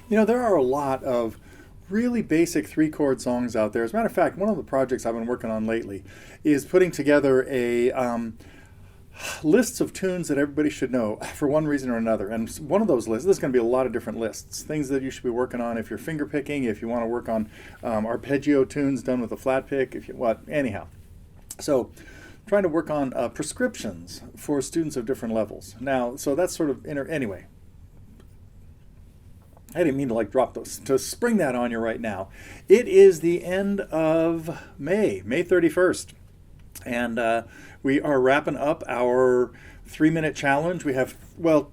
There are a lot of really basic three-chord songs out there. As a matter of fact, one of the projects I've been working on lately is putting together a lists of tunes that everybody should know for one reason or another. And one of those lists, there's going to be a lot of different lists, things that you should be working on if you're finger picking, if you want to work on arpeggio tunes done with a flat pick, anyhow. So trying to work on prescriptions for students of different levels. Now, so that's sort of, anyway, I didn't mean to drop those, to spring that on you right now. It is the end of May 31st. And we are wrapping up our 3-minute challenge. We have,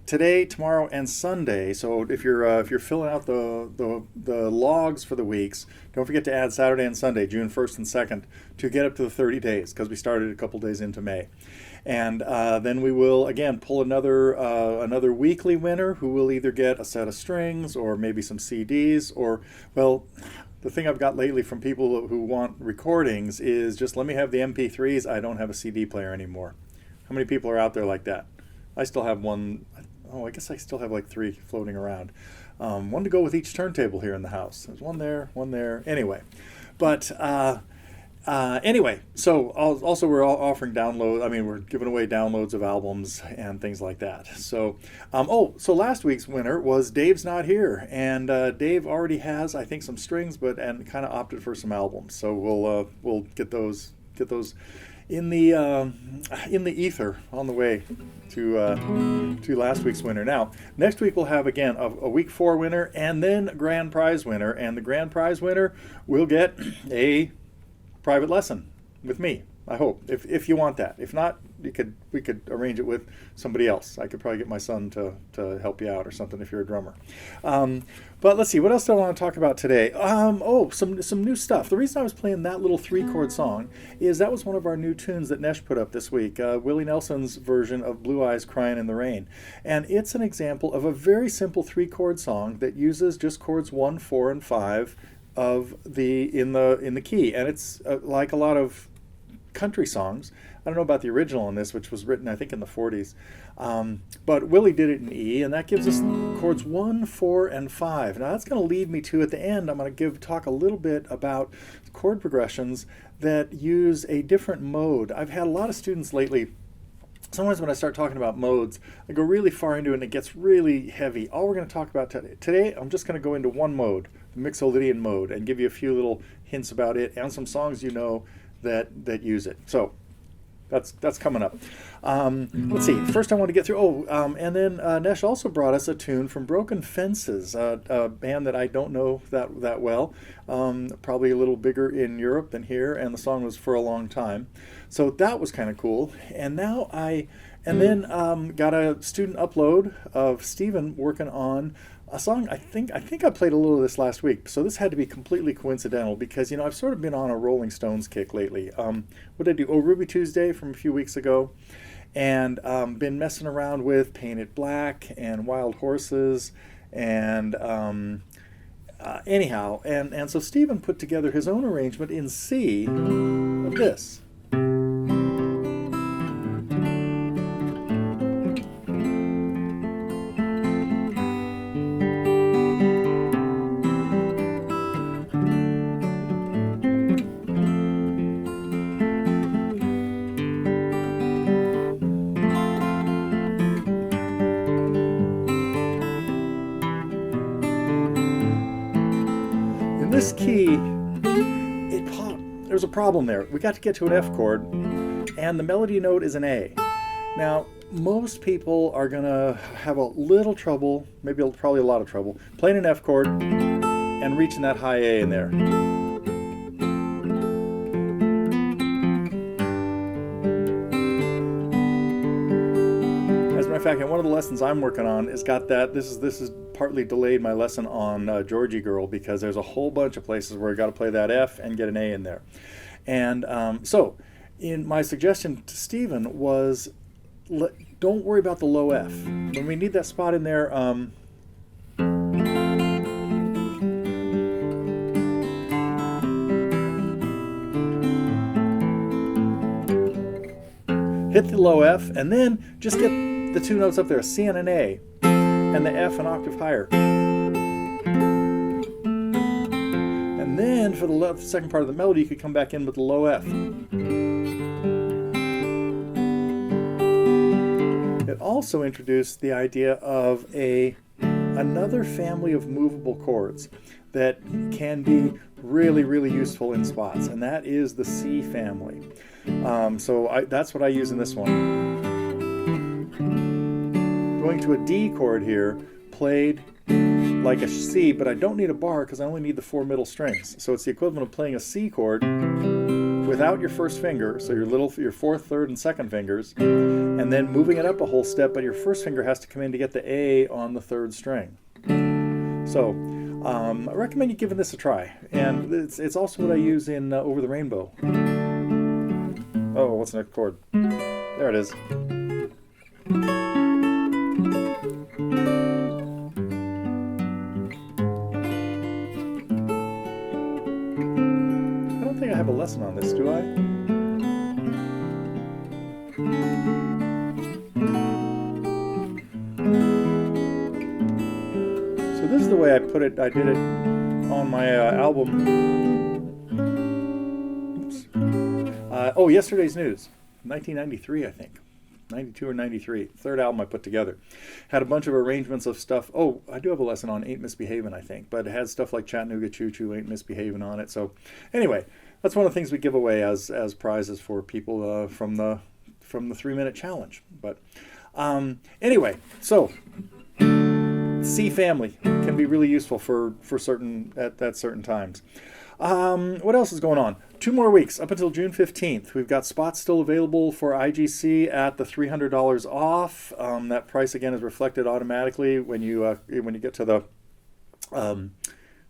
today, tomorrow, and Sunday. So if you're filling out the logs for the weeks, don't forget to add Saturday and Sunday, June 1st and 2nd, to get up to the 30 days, because we started a couple days into May. And then we will, again, pull another weekly winner who will either get a set of strings or maybe some CDs or, the thing I've got lately from people who want recordings is just let me have the MP3s. I don't have a CD player anymore. How many people are out there like that? I still have one. I guess I still have 3 floating around. One to go with each turntable here in the house. There's one there, one there. Anyway, but so also we're all offering download. I mean, we're giving away downloads of albums and things like that. So, so last week's winner was Dave's Not Here, and Dave already has, I think, some strings, and kind of opted for some albums. So we'll get those in the ether on the way to last week's winner. Now, next week we'll have again a week 4 winner and then a grand prize winner, and the grand prize winner will get a private lesson with me, I hope, if you want that. If not, we could arrange it with somebody else. I could probably get my son to help you out or something if you're a drummer. But let's see, what else do I want to talk about today? Some new stuff. The reason I was playing that little 3-chord song is that was one of our new tunes that Nesh put up this week, Willie Nelson's version of Blue Eyes Crying in the Rain. And it's an example of a very simple 3-chord song that uses just chords 1, 4, and 5 in the key, and it's like a lot of country songs. I don't know about the original on this, which was written I think in the 40s, but Willie did it in E, and that gives us chords 1, 4, and 5. Now that's going to lead me to, at the end, I'm going to talk a little bit about chord progressions that use a different mode. I've had a lot of students lately. Sometimes when I start talking about modes, I go really far into it and it gets really heavy. All we're going to talk about today, I'm just going to go into one mode, the Mixolydian mode, and give you a few little hints about it and some songs that use it. So that's coming up. Let's see. First, I want to get through. And then Nesh also brought us a tune from Broken Fences, a band that I don't know that well. Probably a little bigger in Europe than here, and the song was For a Long Time. So that was kind of cool. And now then got a student upload of Stephen working on a song. I think I played a little of this last week, so this had to be completely coincidental because I've sort of been on a Rolling Stones kick lately. What did I do? Ruby Tuesday from a few weeks ago, and been messing around with Paint It Black and Wild Horses, and anyhow, and so Stephen put together his own arrangement in C of this. This key, there's a problem there. We got to get to an F chord, and the melody note is an A. Now, most people are going to have a little trouble, probably a lot of trouble, playing an F chord and reaching that high A in there. As a matter of fact, one of the lessons I'm working on has got that. This is partly delayed my lesson on Georgie Girl because there's a whole bunch of places where I got to play that F and get an A in there. And so, in my suggestion to Stephen was, don't worry about the low F. When we need that spot in there, hit the low F, and then just get the 2 notes up there, C and an A, and the F an octave higher. And then for the second part of the melody, you could come back in with the low F. It also introduced the idea of another family of movable chords that can be really, really useful in spots, and that is the C family. That's what I use in this one. Going to a D chord here, played like a C, but I don't need a bar because I only need the 4 middle strings. So it's the equivalent of playing a C chord without your first finger, so your fourth, third, and second fingers, and then moving it up a whole step, but your first finger has to come in to get the A on the third string. So I recommend you giving this a try, and it's also what I use in Over the Rainbow. Oh, what's the next chord? There it is. I don't think I have a lesson on this, do I? So this is the way I put it. I did it on my album. Oops. Yesterday's News, 1993, I think. 92 or 93, third album I put together. Had a bunch of arrangements of stuff. Oh, I do have a lesson on Ain't Misbehavin', I think, but it had stuff like Chattanooga Choo Choo, Ain't Misbehavin' on it. So anyway, that's one of the things we give away as prizes for people from the 3-minute challenge. But anyway, so C family can be really useful for certain at certain times. What else is going on? 2 more weeks up until June 15th. We've got spots still available for IGC at the $300 off. That price again is reflected automatically when you get to the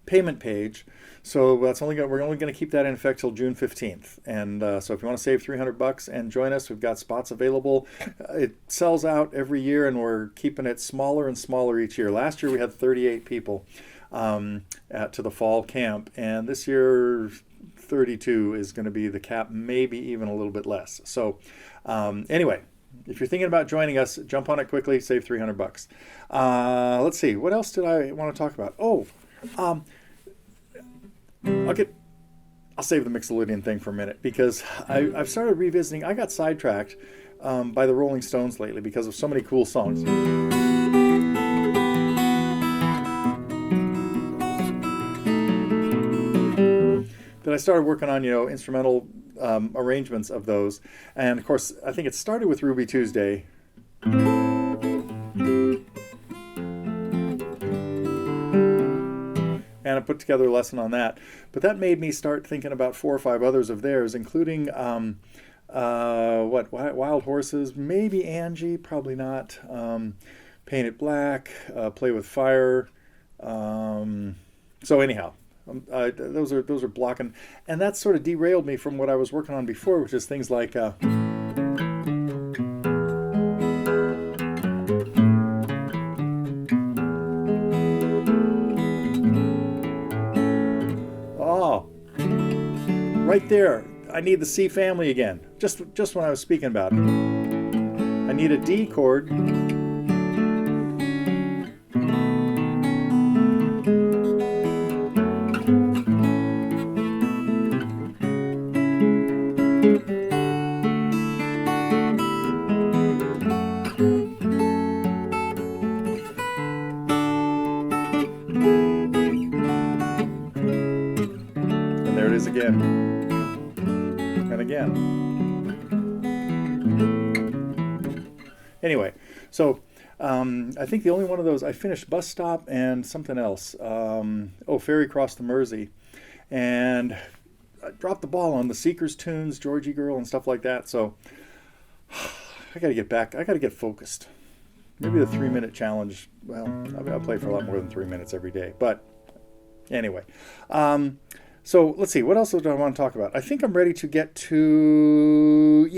payment page. So we're only going to keep that in effect till June 15th. And so if you want to save $300 and join us, we've got spots available. It sells out every year, and we're keeping it smaller and smaller each year. Last year we had 38 people to the fall camp, and this year 32 is going to be the cap, maybe even a little bit less. So anyway, if you're thinking about joining us, jump on it quickly, save $300. Let's see, what else did I want to talk about? I'll save the Mixolydian thing for a minute, because I've started revisiting. I got sidetracked by the Rolling Stones lately because of so many cool songs that I started working on, instrumental arrangements of those. And of course, I think it started with Ruby Tuesday. And I put together a lesson on that. But that made me start thinking about 4 or 5 others of theirs, including Wild Horses, maybe Angie, probably not. Paint It Black, Play with Fire. So anyhow, those are blocking, and that sort of derailed me from what I was working on before, which is things like right there, I need the C family again. Just when I was speaking about it, I need a D chord. And there it is again. And again. Anyway, so I think the only one of those, I finished Bus Stop and something else. Ferry Cross the Mersey. And I dropped the ball on the Seekers tunes, Georgie Girl, and stuff like that. So I got to get back. I got to get focused. Maybe the 3-minute challenge. Well, I'll play for a lot more than 3 minutes every day. But anyway. So let's see, what else do I want to talk about? I think I'm ready to get to,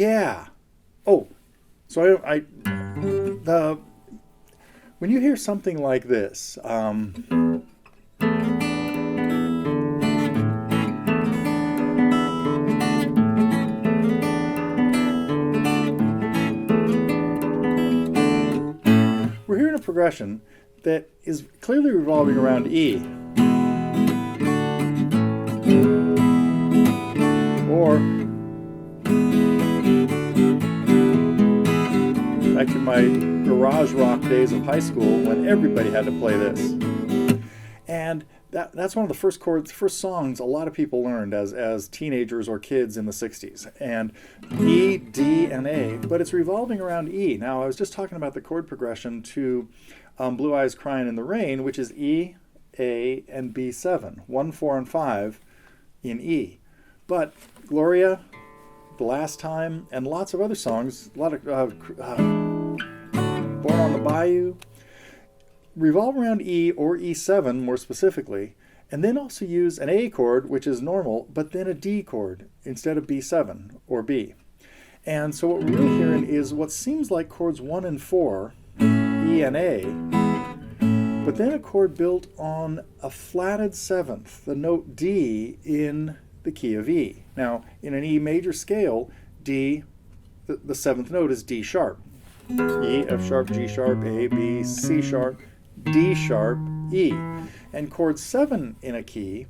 when you hear something like this, we're hearing a progression that is clearly revolving around E. Or back to my garage rock days of high school when everybody had to play this. And that's one of the first chords, first songs a lot of people learned as teenagers or kids in the 60s. And E, D, and A, but it's revolving around E. Now, I was just talking about the chord progression to Blue Eyes Crying in the Rain, which is E, A, and B7, 1, 4, and 5 in E. But Gloria, The Last Time, and lots of other songs, a lot of Born on the Bayou, revolve around E or E7 more specifically, and then also use an A chord, which is normal, but then a D chord instead of B7 or B. And so what we're really hearing is what seems like chords 1 and 4, E and A, but then a chord built on a flatted seventh, the note D in the key of E. Now, in an E major scale, D, the seventh note is D sharp. E, F sharp, G sharp, A, B, C sharp, D sharp, E. And chord 7 in a key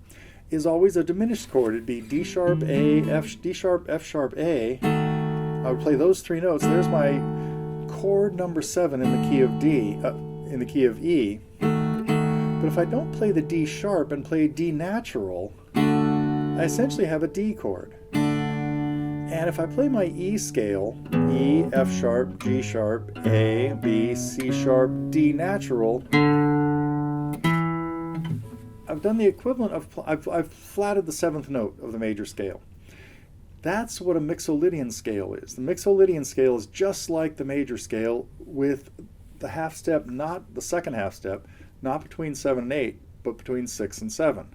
is always a diminished chord. It'd be D sharp, A, D sharp, F sharp, A. I would play those three notes. There's my chord number 7 in the key of D, in the key of E. But if I don't play the D sharp and play D natural, I essentially have a D chord. And if I play my E scale, E, F sharp, G sharp, A, B, C sharp, D natural, I've done the equivalent of, I've flatted the seventh note of the major scale. That's what a Mixolydian scale is. The Mixolydian scale is just like the major scale with the half step, not the second half step, not between 7 and 8, but between 6 and 7.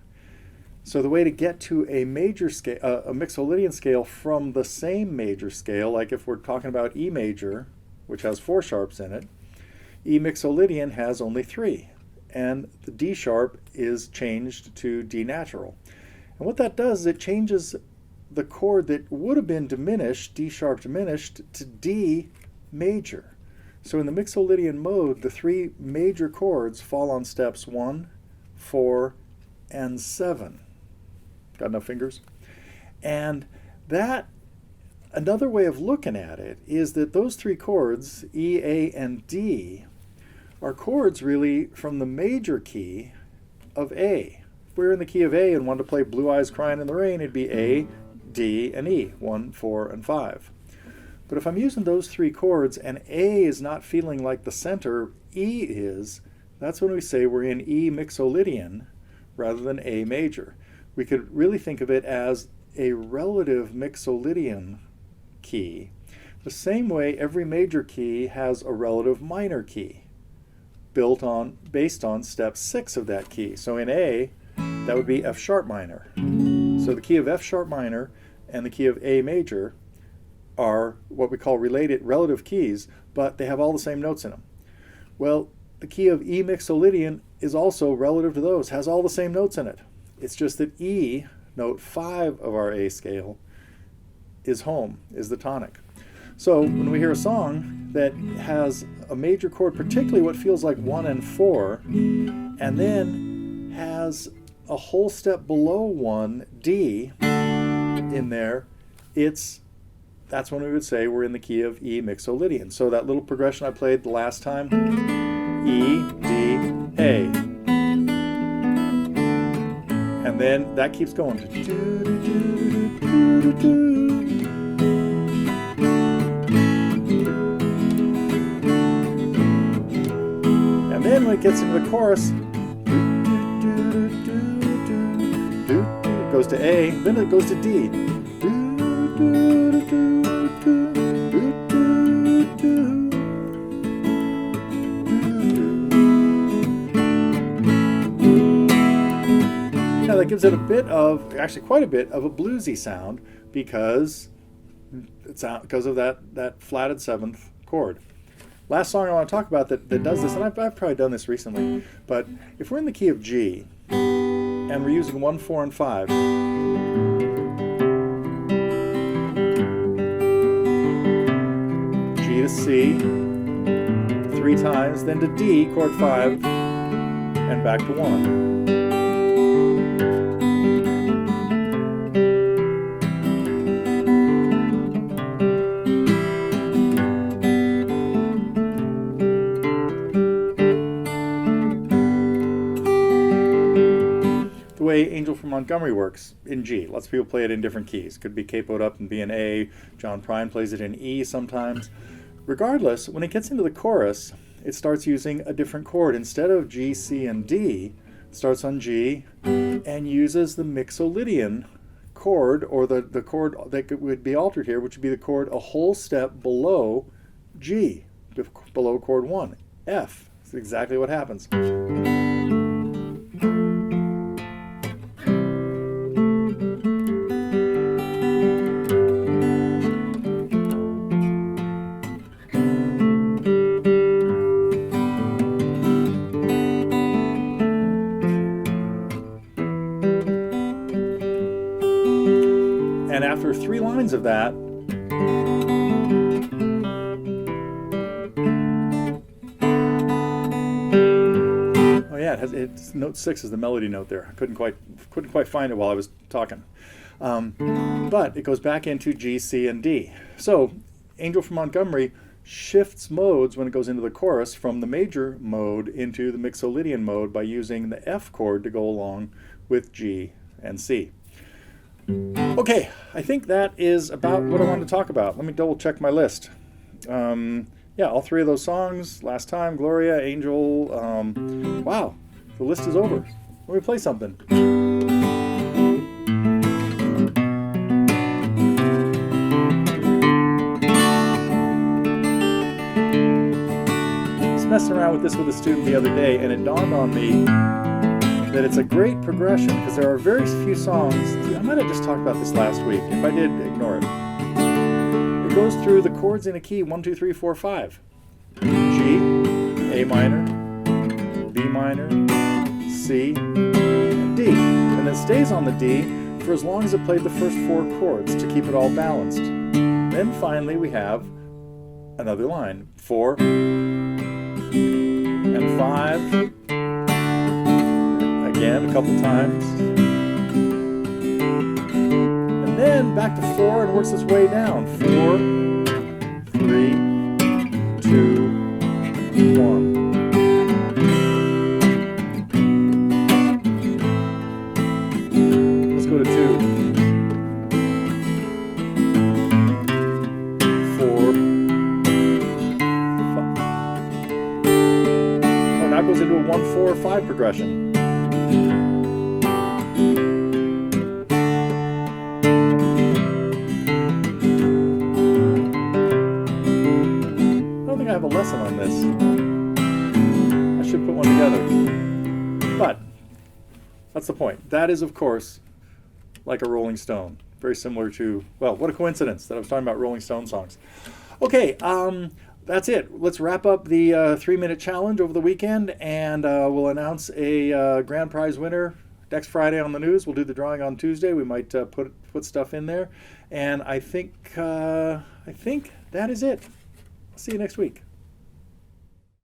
So the way to get to a major scale, a Mixolydian scale from the same major scale, like if we're talking about E major, which has 4 sharps in it, E Mixolydian has only 3, and the D sharp is changed to D natural. And what that does is it changes the chord that would have been diminished, D sharp diminished, to D major. So in the Mixolydian mode, the 3 major chords fall on steps 1, 4, and 7. Got enough fingers? And that, another way of looking at it is that those 3 chords, E, A, and D, are chords really from the major key of A. If we were in the key of A and wanted to play Blue Eyes Crying in the Rain, it'd be A, D, and E, 1, 4, and 5. But if I'm using those 3 chords and A is not feeling like the center E is, that's when we say we're in E Mixolydian rather than A major. We could really think of it as a relative Mixolydian key, the same way every major key has a relative minor key based on step 6 of that key. So in A, that would be F sharp minor. So the key of F sharp minor and the key of A major are what we call relative keys, but they have all the same notes in them. Well, the key of E Mixolydian is also relative to those, has all the same notes in it. It's just that E, note 5 of our A scale, is home, is the tonic. So when we hear a song that has a major chord, particularly what feels like 1 and 4, and then has a whole step below 1, D, in there, that's when we would say we're in the key of E Mixolydian. So that little progression I played the last time, E, D, A. And then that keeps going. And then when it gets into the chorus, it goes to A, then it goes to D. Now that gives it a bit of, actually quite a bit of a bluesy sound because of that flatted 7th chord. Last song I want to talk about that does this, and I've probably done this recently, but if we're in the key of G and we're using 1, 4, and 5, G to C 3 times, then to D, chord 5, and back to 1. Montgomery works in G. Lots of people play it in different keys. Could be capoed up and be an A. John Prine plays it in E sometimes. Regardless, when it gets into the chorus, it starts using a different chord. Instead of G, C, and D, it starts on G and uses the Mixolydian chord, or the chord that would be altered here, which would be the chord a whole step below G, below chord 1, F. That's exactly what happens. And after 3 lines of that, oh yeah, it's note 6 is the melody note there. I couldn't quite find it while I was talking, but it goes back into G, C, and D. So Angel from Montgomery shifts modes when it goes into the chorus from the major mode into the Mixolydian mode by using the F chord to go along with G and C. Okay, I think that is about what I wanted to talk about. Let me double check my list. Yeah, all 3 of those songs, Last Time, Gloria, Angel. Wow, the list is over. Let me play something. I was messing around with this with a student the other day, and it dawned on me that it's a great progression, because there are very few songs. I might have just talked about this last week. If I did, ignore it. It goes through the chords in a key 1, 2, 3, 4, 5. G, A minor, B minor, C, and D. And it stays on the D for as long as it played the first 4 chords to keep it all balanced. Then finally we have another line. 4 and 5. Again, a couple times. And then back to 4 and works its way down. 4, 3, 2, 1. Let's go to 2. 4, 5. Oh, now it goes into a 1, 4, 5 progression. I have a lesson on this. I should put one together. But that's the point. That is, of course, like a Rolling Stone. Very similar to, well, what a coincidence that I was talking about Rolling Stone songs. Okay, that's it. Let's wrap up the 3-minute challenge over the weekend, and we'll announce a grand prize winner next Friday on the news. We'll do the drawing on Tuesday. We might put stuff in there. And I think that is it. See you next week.